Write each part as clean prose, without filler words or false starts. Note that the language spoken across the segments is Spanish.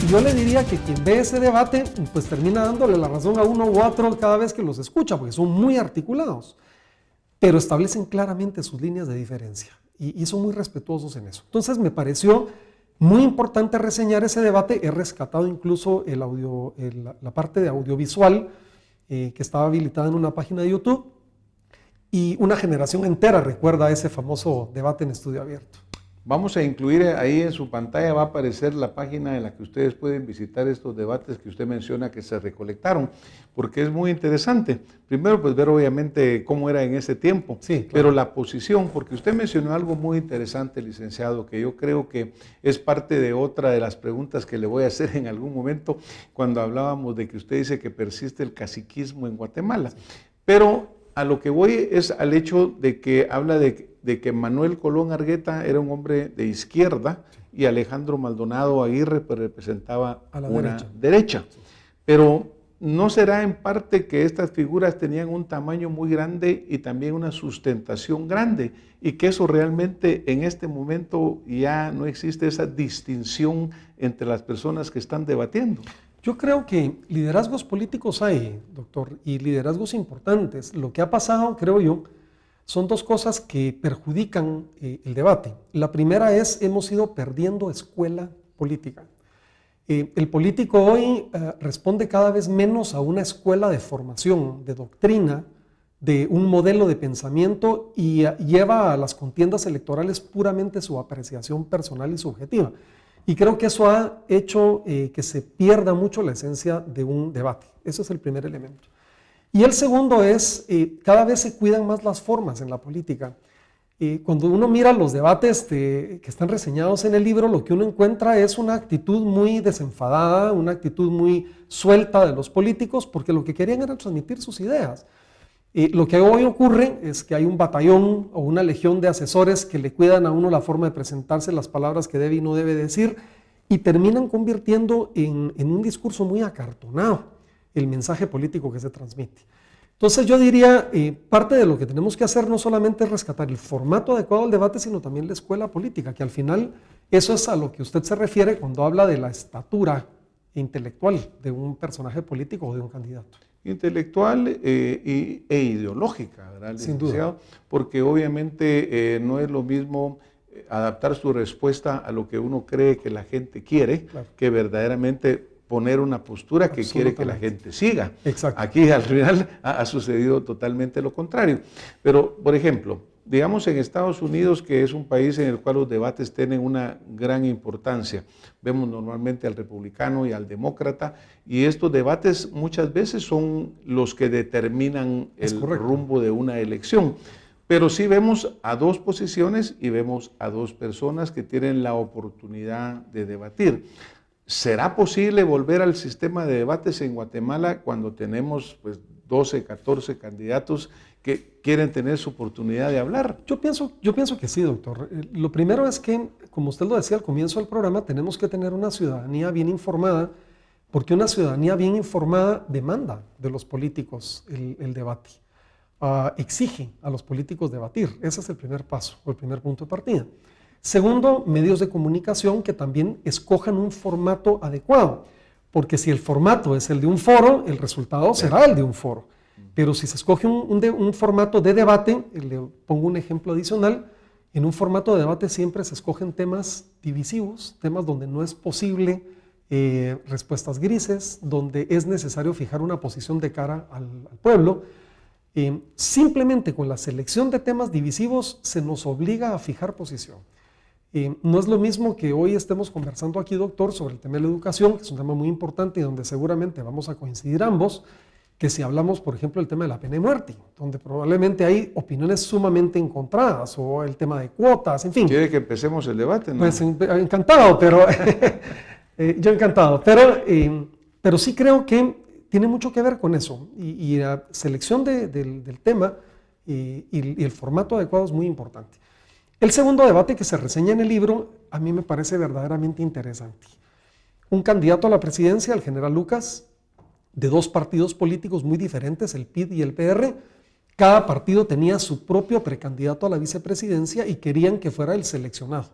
yo le diría que quien ve ese debate, pues termina dándole la razón a uno u otro cada vez que los escucha, porque son muy articulados, pero establecen claramente sus líneas de diferencia y son muy respetuosos en eso. Entonces me pareció muy importante reseñar ese debate. He rescatado incluso la parte de audiovisual que estaba habilitada en una página de YouTube, y una generación entera recuerda ese famoso debate en estudio abierto. Vamos a incluir ahí en su pantalla, va a aparecer la página en la que ustedes pueden visitar estos debates que usted menciona que se recolectaron, porque es muy interesante. Primero, pues ver obviamente cómo era en ese tiempo, sí, claro. Pero la posición, porque usted mencionó algo muy interesante, licenciado, que yo creo que es parte de otra de las preguntas que le voy a hacer en algún momento, cuando hablábamos de que usted dice que persiste el caciquismo en Guatemala. Sí. Pero a lo que voy es al hecho de que habla de que Manuel Colón Argueta era un hombre de izquierda y Alejandro Maldonado Aguirre pues, representaba a una derecha. Sí. Pero ¿no será en parte que estas figuras tenían un tamaño muy grande y también una sustentación grande, y que eso realmente en este momento ya no existe esa distinción entre las personas que están debatiendo? Yo creo que liderazgos políticos hay, doctor, y liderazgos importantes. Lo que ha pasado, creo yo, son dos cosas que perjudican el debate. La primera es, hemos ido perdiendo escuela política. El político hoy responde cada vez menos a una escuela de formación, de doctrina, de un modelo de pensamiento, y lleva a las contiendas electorales puramente su apreciación personal y subjetiva. Y creo que eso ha hecho que se pierda mucho la esencia de un debate. Ese es el primer elemento. Y el segundo es, cada vez se cuidan más las formas en la política. Cuando uno mira los debates que están reseñados en el libro, lo que uno encuentra es una actitud muy desenfadada, una actitud muy suelta de los políticos, porque lo que querían era transmitir sus ideas. Lo que hoy ocurre es que hay un batallón o una legión de asesores que le cuidan a uno la forma de presentarse, las palabras que debe y no debe decir, y terminan convirtiendo en un discurso muy acartonado el mensaje político que se transmite. Entonces yo diría, parte de lo que tenemos que hacer no solamente es rescatar el formato adecuado al debate, sino también la escuela política, que al final eso es a lo que usted se refiere cuando habla de la estatura intelectual de un personaje político o de un candidato. Intelectual e ideológica, ¿verdad, licenciado? Sin duda. Porque obviamente no es lo mismo adaptar su respuesta a lo que uno cree que la gente quiere, claro, que verdaderamente poner una postura que quiere que la gente siga. Exacto. Aquí al final ha sucedido totalmente lo contrario. Pero, por ejemplo, digamos en Estados Unidos, que es un país en el cual los debates tienen una gran importancia. Vemos normalmente al republicano y al demócrata, y estos debates muchas veces son los que determinan el rumbo de una elección. Pero sí vemos a dos posiciones y vemos a dos personas que tienen la oportunidad de debatir. ¿Será posible volver al sistema de debates en Guatemala cuando tenemos pues, 12, 14 candidatos que quieren tener su oportunidad de hablar? Yo pienso que sí, doctor. Lo primero es que, como usted lo decía al comienzo del programa, tenemos que tener una ciudadanía bien informada, porque una ciudadanía bien informada demanda de los políticos el debate. Exige a los políticos debatir. Ese es el primer paso, o el primer punto de partida. Segundo, medios de comunicación que también escojan un formato adecuado, porque si el formato es el de un foro, el resultado será el de un foro. Pero si se escoge un formato de debate, le pongo un ejemplo adicional, en un formato de debate siempre se escogen temas divisivos, temas donde no es posible respuestas grises, donde es necesario fijar una posición de cara al pueblo. Simplemente con la selección de temas divisivos se nos obliga a fijar posición. No es lo mismo que hoy estemos conversando aquí, doctor, sobre el tema de la educación, que es un tema muy importante y donde seguramente vamos a coincidir ambos, que si hablamos, por ejemplo, del tema de la pena de muerte, donde probablemente hay opiniones sumamente encontradas, o el tema de cuotas, en fin. ¿Quiere que empecemos el debate, no? Pues encantado, pero yo encantado, pero sí creo que tiene mucho que ver con eso, y la selección del tema y el formato adecuado es muy importante. El segundo debate que se reseña en el libro a mí me parece verdaderamente interesante. Un candidato a la presidencia, el general Lucas, de dos partidos políticos muy diferentes, el PID y el PR. Cada partido tenía su propio precandidato a la vicepresidencia y querían que fuera el seleccionado.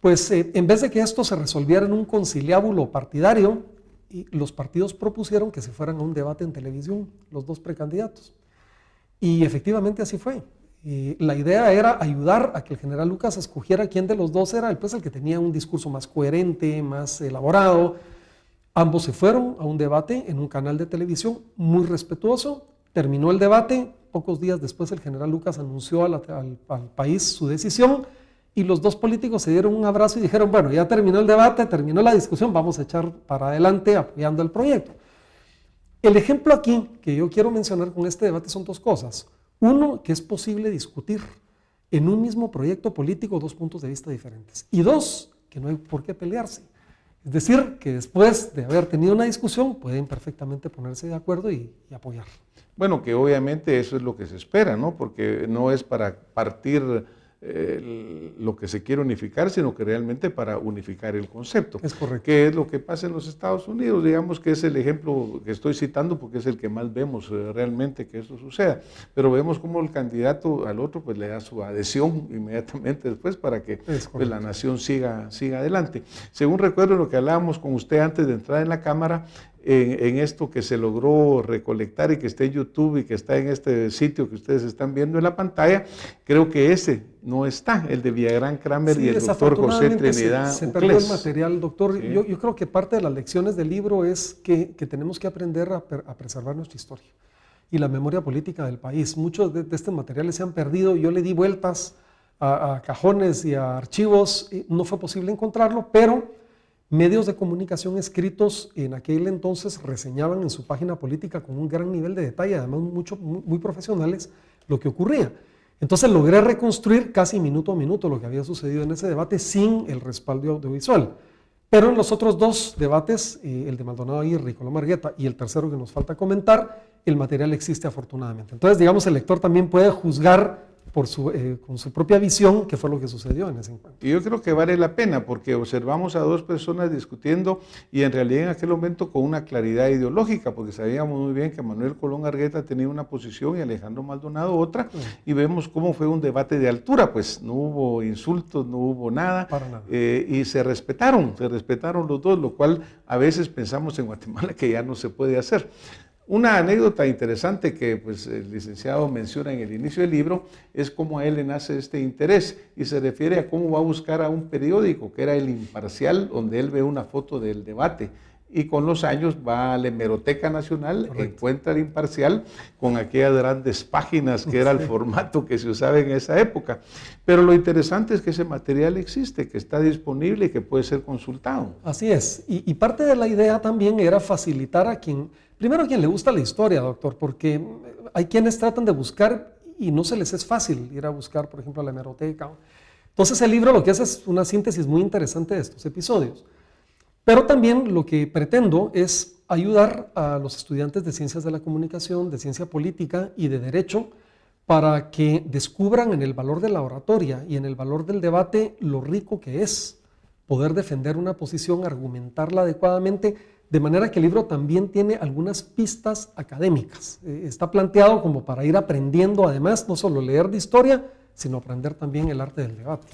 Pues en vez de que esto se resolviera en un conciliábulo partidario, los partidos propusieron que se fueran a un debate en televisión, los dos precandidatos. Y efectivamente así fue. La idea era ayudar a que el general Lucas escogiera quién de los dos era el que tenía un discurso más coherente, más elaborado. Ambos se fueron a un debate en un canal de televisión muy respetuoso. Terminó el debate, pocos días después el general Lucas anunció al país su decisión y los dos políticos se dieron un abrazo y dijeron, bueno, ya terminó el debate, terminó la discusión, vamos a echar para adelante apoyando el proyecto. El ejemplo aquí que yo quiero mencionar con este debate son dos cosas. Uno, que es posible discutir en un mismo proyecto político dos puntos de vista diferentes. Y dos, que no hay por qué pelearse. Es decir, que después de haber tenido una discusión pueden perfectamente ponerse de acuerdo y apoyar. Bueno, que obviamente eso es lo que se espera, ¿no? Porque no es para partir lo que se quiere unificar, sino que realmente para unificar el concepto. Es correcto. Que es lo que pasa en los Estados Unidos, digamos que es el ejemplo que estoy citando porque es el que más vemos realmente que esto suceda. Pero vemos cómo el candidato al otro pues le da su adhesión inmediatamente después para que pues, la nación siga adelante. Según recuerdo lo que hablábamos con usted antes de entrar en la cámara, en esto que se logró recolectar y que está en YouTube y que está en este sitio que ustedes están viendo en la pantalla, creo que ese no está, el de Villagrán Kramer sí, y el doctor José Trinidad se perdió el material, doctor. Sí. Yo creo que parte de las lecciones del libro es que tenemos que aprender a preservar nuestra historia y la memoria política del país. Muchos de estos materiales se han perdido, yo le di vueltas a cajones y a archivos, no fue posible encontrarlo, pero medios de comunicación escritos en aquel entonces reseñaban en su página política con un gran nivel de detalle, además muy profesionales, lo que ocurría. Entonces logré reconstruir casi minuto a minuto lo que había sucedido en ese debate sin el respaldo audiovisual. Pero en los otros dos debates, el de Maldonado Aguirre y Coloma Argueta y el tercero que nos falta comentar, el material existe afortunadamente. Entonces, digamos, el lector también puede juzgar con su propia visión qué fue lo que sucedió en ese encuentro. Y yo creo que vale la pena porque observamos a dos personas discutiendo y en realidad en aquel momento con una claridad ideológica, porque sabíamos muy bien que Manuel Coloma Argueta tenía una posición y Alejandro Maldonado otra, y vemos cómo fue un debate de altura, pues no hubo insultos, no hubo nada, y se respetaron los dos, lo cual a veces pensamos en Guatemala que ya no se puede hacer. Una anécdota interesante que pues, el licenciado menciona en el inicio del libro es cómo a él le nace este interés y se refiere a cómo va a buscar a un periódico que era El Imparcial, donde él ve una foto del debate y con los años va a la Hemeroteca Nacional, encuentra El Imparcial con aquellas grandes páginas que era el formato que se usaba en esa época. Pero lo interesante es que ese material existe, que está disponible y que puede ser consultado. Así es, y parte de la idea también era facilitar a quien le gusta la historia, doctor, porque hay quienes tratan de buscar y no se les es fácil ir a buscar, por ejemplo, a la hemeroteca. Entonces el libro lo que hace es una síntesis muy interesante de estos episodios. Pero también lo que pretendo es ayudar a los estudiantes de Ciencias de la Comunicación, de Ciencia Política y de Derecho para que descubran en el valor de la oratoria y en el valor del debate lo rico que es poder defender una posición, argumentarla adecuadamente, de manera que el libro también tiene algunas pistas académicas. Está planteado como para ir aprendiendo, además, no solo leer de historia, sino aprender también el arte del debate.